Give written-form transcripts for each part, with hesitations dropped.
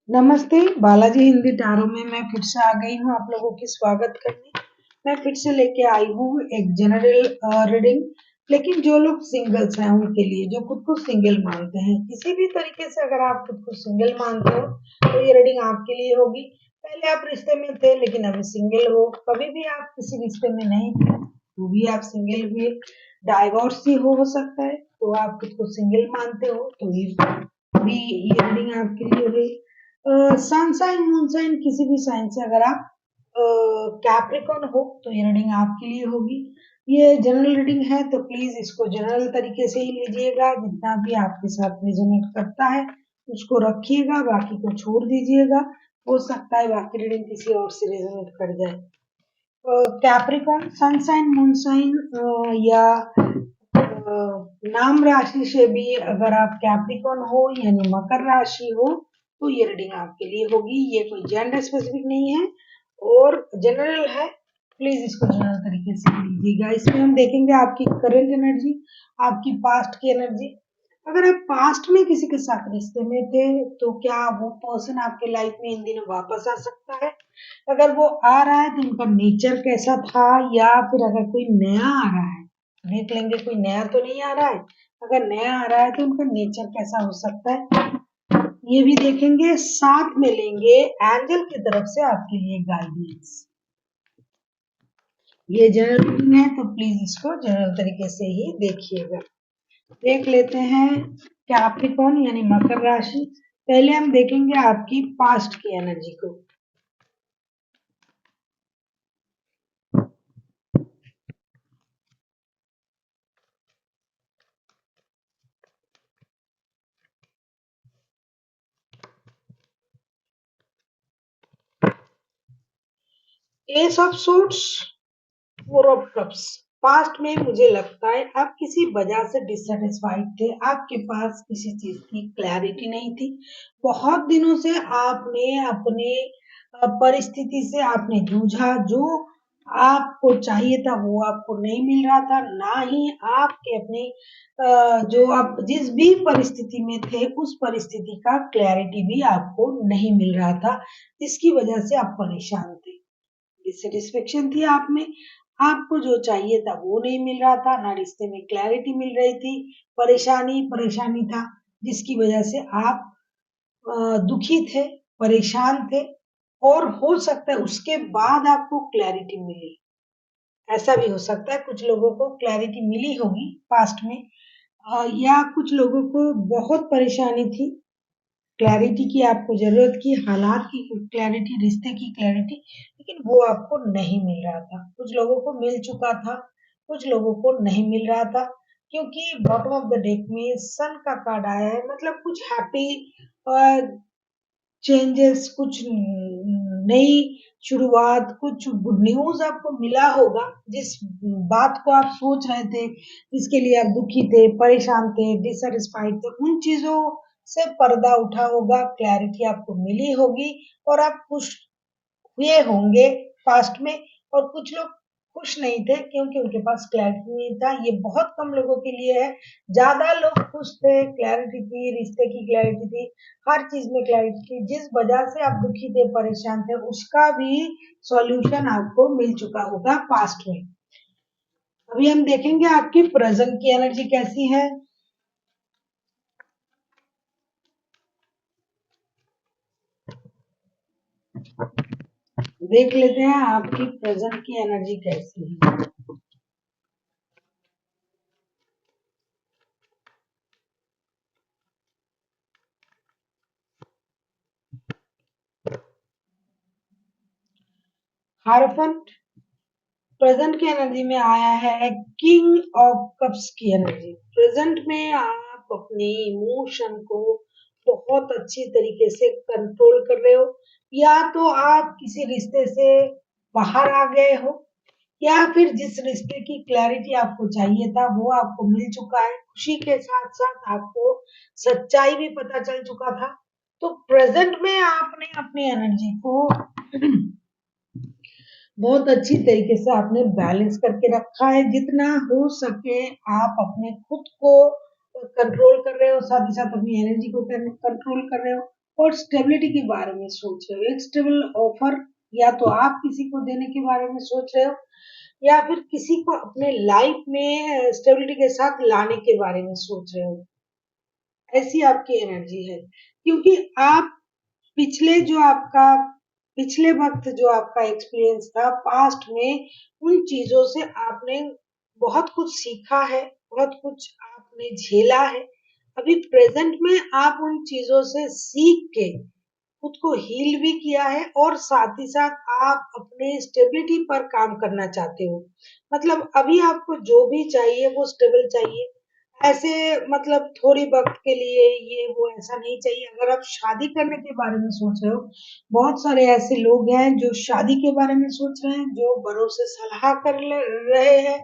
नमस्ते, बालाजी हिंदी टारो में मैं फिर से आ गई हूँ आप लोगों की स्वागत करने। मैं फिर से लेके आई हूँ एक जनरल रीडिंग, लेकिन जो लोग सिंगल्स हैं उनके लिए, जो खुद को सिंगल मानते हैं, किसी भी तरीके से अगर आप खुद को सिंगल मानते हो तो ये रीडिंग आपके लिए होगी। पहले आप रिश्ते में थे लेकिन अभी सिंगल हो, कभी भी आप किसी रिश्ते में नहीं थे तो भी आप सिंगल हुए, डाइवोर्स ही हो सकता है तो आप खुद को सिंगल मानते हो तो ये रीडिंग आपके लिए हुई। सन साइन मून साइन किसी भी साइन से अगर आप कैप्रिकॉर्न हो तो ये रीडिंग आपके लिए होगी। ये जनरल रीडिंग है तो प्लीज इसको जनरल तरीके से ही लीजिएगा, जितना भी आपके साथ रेजोनेट करता है उसको रखिएगा, बाकी को छोड़ दीजिएगा। हो सकता है बाकी रीडिंग किसी और से रेजोनेट कर जाए। Capricorn sun sign moon sign या नाम राशि से भी अगर आप कैप्रिकॉर्न हो यानी मकर राशि हो तो ये रीडिंग आपके लिए होगी। ये कोई जेंडर स्पेसिफिक नहीं है और जनरल है, प्लीज इसको जनरल तरीके से लीजिएगा। इसमें हम देखेंगे आपकी करंट एनर्जी, आपकी पास्ट की एनर्जी। अगर आप पास्ट में किसी के साथ रिश्ते में थे तो क्या वो पर्सन आपके लाइफ में इन दिनों वापस आ सकता है? अगर वो आ रहा है तो उनका नेचर कैसा था, या फिर अगर कोई नया आ रहा है देख लेंगे, कोई नया तो नहीं आ रहा है। अगर नया आ रहा है तो उनका नेचर कैसा हो सकता है ये भी देखेंगे, साथ में लेंगे एंजल की तरफ से आपके लिए गाइडेंस। ये जनरल रीडिंग है तो प्लीज इसको जनरल तरीके से ही देखिएगा। देख लेते हैं कैप्रिकॉर्न यानी मकर राशि। पहले हम देखेंगे आपकी पास्ट की एनर्जी को। S of suits, four of cups. Past में मुझे लगता है आप किसी वजह से डिससेटिस्फाइड थे, आपके पास किसी चीज की क्लैरिटी नहीं थी। बहुत दिनों से आपने अपने परिस्थिति से आपने जूझा, जो आपको चाहिए था वो आपको नहीं मिल रहा था, ना ही आपके अपने जो आप जिस भी परिस्थिति में थे उस परिस्थिति का क्लैरिटी भी आपको नहीं मिल रहा था, जिसकी वजह से आप परेशान थे, डिससेटिस्फेक्शन थी आप में। आपको जो चाहिए था वो नहीं मिल रहा था, ना रिश्ते में क्लैरिटी मिल रही थी, परेशानी परेशानी था, जिसकी वजह से आप दुखी थे, परेशान थे। और हो सकता है उसके बाद आपको क्लैरिटी मिली, ऐसा भी हो सकता है। कुछ लोगों को क्लैरिटी मिली होगी पास्ट में, या कुछ लोगों को बहुत परेशानी थी, क्लैरिटी की आपको जरूरत की, हालात की क्लैरिटी, रिश्ते की क्लैरिटी, लेकिन वो आपको नहीं मिल रहा था। कुछ लोगों को मिल चुका था, कुछ लोगों को नहीं मिल रहा था, क्योंकि बॉटम ऑफ द डेक में सन का कार्ड आया है, मतलब कुछ हैप्पी चेंजेस, कुछ नई शुरुआत, कुछ गुड न्यूज आपको मिला होगा। जिस बात को आप सोच रहे थे, जिसके लिए आप दुखी थे, परेशान थे, डिससेटिस्फाइड थे, उन चीजों से पर्दा उठा होगा, क्लैरिटी आपको मिली होगी और आप खुश हुए होंगे पास्ट में। और कुछ लोग खुश नहीं थे क्योंकि उनके पास क्लैरिटी नहीं था। ये बहुत कम लोगों के लिए है, ज्यादा लोग खुश थे, क्लैरिटी थी, रिश्ते की क्लैरिटी थी, हर चीज में क्लैरिटी थी। जिस वजह से आप दुखी थे, परेशान थे, उसका भी सॉल्यूशन आपको मिल चुका होगा पास्ट में। अभी हम देखेंगे आपकी प्रेजेंट की एनर्जी कैसी है। देख लेते हैं आपकी प्रेजेंट की एनर्जी कैसी है। हारफंट, प्रेजेंट की एनर्जी में आया है किंग ऑफ कप्स की एनर्जी। प्रेजेंट में आप अपने इमोशन को बहुत अच्छी तरीके से कंट्रोल कर रहे हो, या तो आप किसी रिश्ते से बाहर आ गए हो, या फिर जिस रिश्ते की क्लैरिटी आपको चाहिए था वो आपको मिल चुका है। खुशी के साथ साथ आपको सच्चाई भी पता चल चुका था। तो प्रेजेंट में आपने अपनी एनर्जी को बहुत अच्छी तरीके से आपने बैलेंस करके रखा है। जितना हो सके आप अपने खुद को कंट्रोल कर रहे हो, साथ ही साथ अपनी एनर्जी को कंट्रोल कर रहे हो। और स्टेबिलिटी के बारे में सोच रहे हो। एक स्टेबल ऑफर या तो आप किसी को देने के बारे में सोच रहे हो या फिर किसी को अपने लाइफ में स्टेबिलिटी के साथ लाने के बारे में सोच रहे हो। ऐसी आपकी एनर्जी है क्योंकि आप पिछले जो आपका पिछले वक्त जो आपका एक्सपीरियंस था पास्ट में, उन चीजों से आपने बहुत कुछ सीखा है, बहुत कुछ आपने झेला है। अभी प्रेजेंट में आप उन चीजों से सीख के खुद को हील भी किया है और साथ ही साथ आप अपने स्टेबिलिटी पर काम करना चाहते हो। मतलब अभी आपको जो भी चाहिए वो स्टेबल चाहिए। ऐसे मतलब थोड़ी वक्त के लिए ये वो ऐसा नहीं चाहिए। अगर आप शादी करने के बारे में सोच रहे हो, बहुत सारे ऐसे लोग हैं जो शादी के बारे में सोच रहे हैं, जो बड़ों से सलाह रहे हैं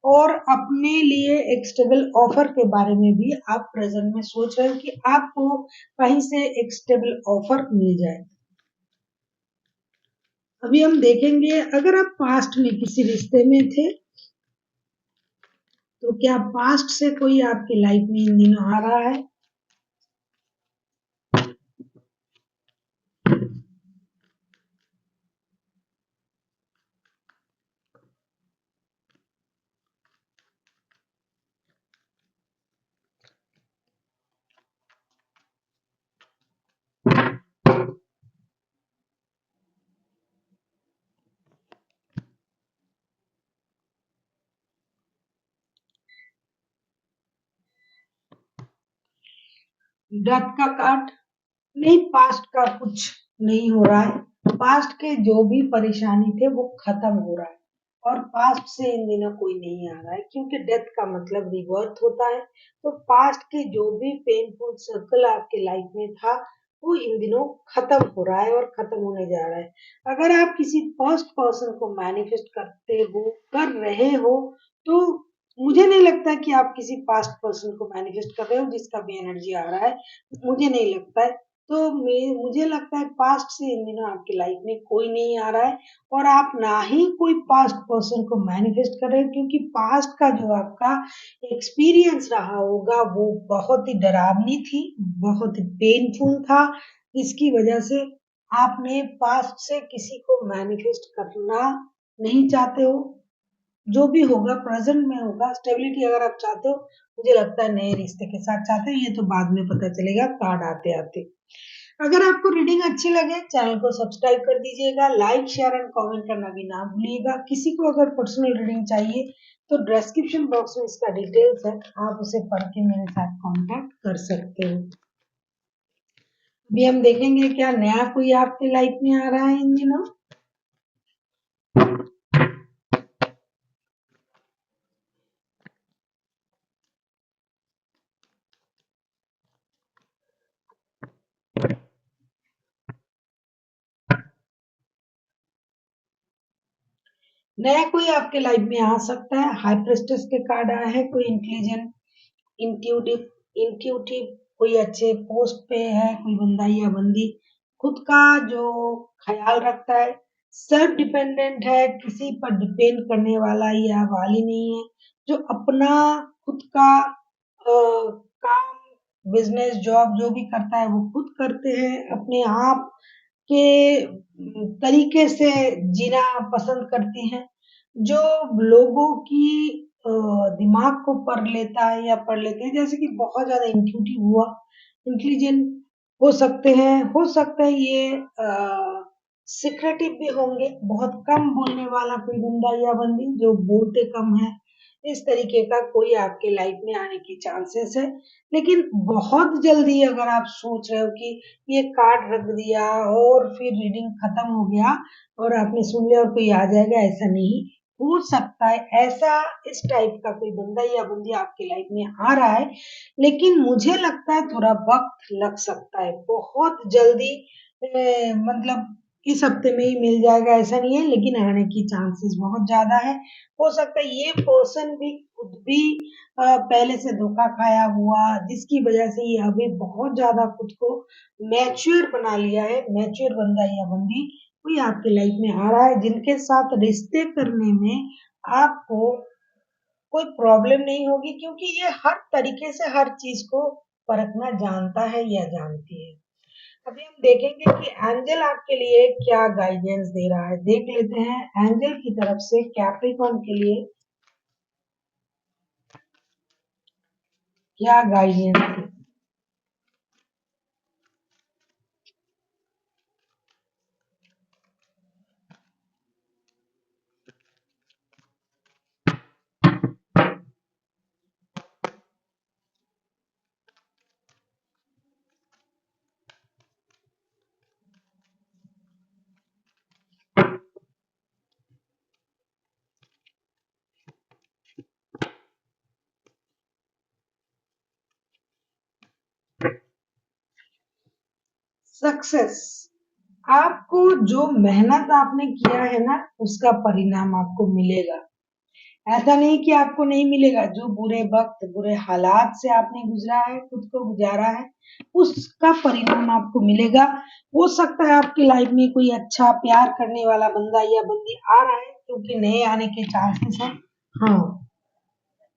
और अपने लिए एक स्टेबल ऑफर के बारे में भी आप प्रेजेंट में सोच रहे हो कि आपको कहीं से एक स्टेबल ऑफर मिल जाए। अभी हम देखेंगे अगर आप पास्ट में किसी रिश्ते में थे तो क्या पास्ट से कोई आपकी लाइफ में इन दिनों आ रहा है। डेथ का कार्ड नहीं, पास्ट का कुछ नहीं हो रहा है। पास्ट के जो भी परेशानी थे वो खत्म हो रहा है और पास्ट से इन दिनों कोई नहीं आ रहा है क्योंकि डेथ का मतलब रिबर्थ होता है। तो पास्ट के जो भी पेनफुल सर्कल आपके लाइफ में था वो इन दिनों खत्म हो रहा है और खत्म होने जा रहा है। अगर आप किसी फर्स्ट पर्सन को मैनिफेस्ट करते हो, कर रहे हो, तो मुझे नहीं लगता कि आप किसी पास्ट पर्सन को मैनिफेस्ट कर रहे हो जिसका भी एनर्जी आ रहा है। मुझे नहीं लगता है। तो मुझे लगता है पास्ट से इन दिनों आपकी लाइफ में कोई नहीं आ रहा है और आप ना ही कोई पास्ट पर्सन को मैनिफेस्ट कर रहे हो क्योंकि पास्ट का जो आपका एक्सपीरियंस रहा होगा वो बहुत ही डरावनी थी, बहुत ही पेनफुल था, जिसकी वजह से आपने पास्ट से किसी को मैनिफेस्ट करना नहीं चाहते हो। जो भी होगा प्रेजेंट में होगा। स्टेबिलिटी अगर आप चाहते हो, मुझे लगता है नए रिश्ते के साथ चाहते हो, ये तो बाद में पता चलेगा कार्ड आते आते। अगर आपको रीडिंग अच्छी लगे चैनल को सब्सक्राइब कर दीजिएगा, लाइक शेयर एंड कमेंट करना भी ना भूलिएगा। किसी को अगर पर्सनल रीडिंग चाहिए तो डिस्क्रिप्शन बॉक्स में इसका डिटेल्स है, आप उसे पढ़ के मेरे साथ कांटेक्ट कर सकते हो। अभी हम देखेंगे क्या नया कोई आपके लाइफ में आ रहा है इन दिनों। नया कोई आपके लाइफ में आ सकता है। हाई प्रेस्टेस के कार्ड आया है, कोई इंटेलिजेंट, इंट्यूटिव इंट्यूटिव कोई अच्छे पोस्ट पे है, कोई बंदा या बंदी खुद का जो ख्याल रखता है, सेल्फ डिपेंडेंट है, किसी पर डिपेंड करने वाला या वाली नहीं है, जो अपना खुद का काम बिजनेस जॉब जो भी करता है वो खुद करते हैं, अपने आप के तरीके से जीना पसंद करती हैं, जो लोगों की दिमाग को पढ़ लेता है या पढ़ लेते हैं, जैसे कि बहुत ज्यादा इंट्यूटिव हुआ, इंटेलिजेंट हो सकते हैं, हो सकता है ये सिक्रेटिव भी होंगे, बहुत कम बोलने वाला कोई बंदा या बंदी जो बोलते कम है, इस तरीके का कोई आपके लाइफ में आने की चांसेस है। लेकिन बहुत जल्दी अगर आप सोच रहे हो कि ये कार्ड रख दिया और फिर रीडिंग खत्म हो गया और आपने सुन लिया और कोई आ जाएगा, ऐसा नहीं हो सकता है। ऐसा इस टाइप का कोई बंदा या बंदी आपके लाइफ में आ रहा है, लेकिन मुझे लगता है थोड़ा वक्त लग सकता है। बहुत जल्दी मतलब इस हफ्ते में ही मिल जाएगा ऐसा नहीं है, लेकिन आने की चांसेस बहुत ज्यादा है। हो सकता है ये पर्सन भी खुद भी पहले से धोखा खाया हुआ, जिसकी वजह से ये अभी बहुत ज्यादा खुद को मैच्योर बना लिया है। मैच्योर बंदा या बंदी कोई आपके लाइफ में आ रहा है जिनके साथ रिश्ते करने में आपको कोई प्रॉब्लम नहीं होगी क्योंकि ये हर तरीके से हर चीज को परखना जानता है या जानती है। अभी हम देखेंगे कि एंजल आपके लिए क्या गाइडेंस दे रहा है। देख लेते हैं एंजल की तरफ से कैप्रिकॉर्न के लिए क्या गाइडेंस है। सक्सेस, आपको जो मेहनत आपने किया है ना उसका परिणाम आपको मिलेगा। ऐसा नहीं कि आपको नहीं मिलेगा। जो बुरे वक्त बुरे हालात से आपने गुजरा है, खुद को गुजारा है, उसका परिणाम आपको मिलेगा। हो सकता है आपकी लाइफ में कोई अच्छा प्यार करने वाला बंदा या बंदी आ रहा है, क्योंकि नए आने के चांसेस हैं। हाँ,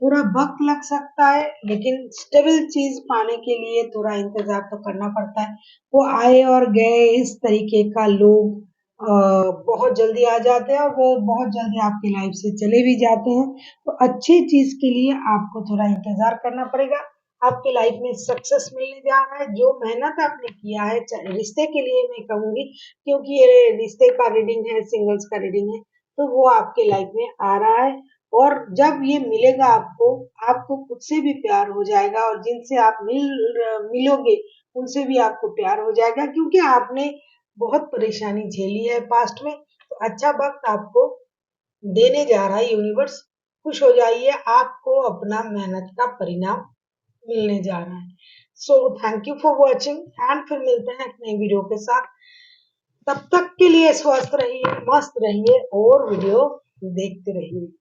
थोड़ा वक्त लग सकता है, लेकिन स्टेबल चीज पाने के लिए थोड़ा इंतजार तो करना पड़ता है। वो आए और गए इस तरीके का लोग बहुत जल्दी आ जाते हैं और वो बहुत जल्दी आपकी लाइफ से चले भी जाते हैं। तो अच्छी चीज के लिए आपको थोड़ा इंतजार करना पड़ेगा। आपकी लाइफ में सक्सेस मिलने जा रहा है। जो मेहनत आपने किया है, चाहे रिश्ते के लिए मैं कहूंगी, क्योंकि ये रिश्ते का रीडिंग है, सिंगल्स का रीडिंग है, तो वो आपके लाइफ में आ रहा है। और जब ये मिलेगा आपको, आपको खुद से भी प्यार हो जाएगा और जिनसे आप मिलोगे उनसे भी आपको प्यार हो जाएगा, क्योंकि आपने बहुत परेशानी झेली है पास्ट में। तो अच्छा वक्त आपको देने जा रहा है यूनिवर्स। खुश हो जाइए, आपको अपना मेहनत का परिणाम मिलने जा रहा है। So thank you for watching and फिर मिलते हैं एक नई वीडियो के साथ। तब तक के लिए स्वस्थ रहिए, मस्त रहिए और वीडियो देखते रहिए।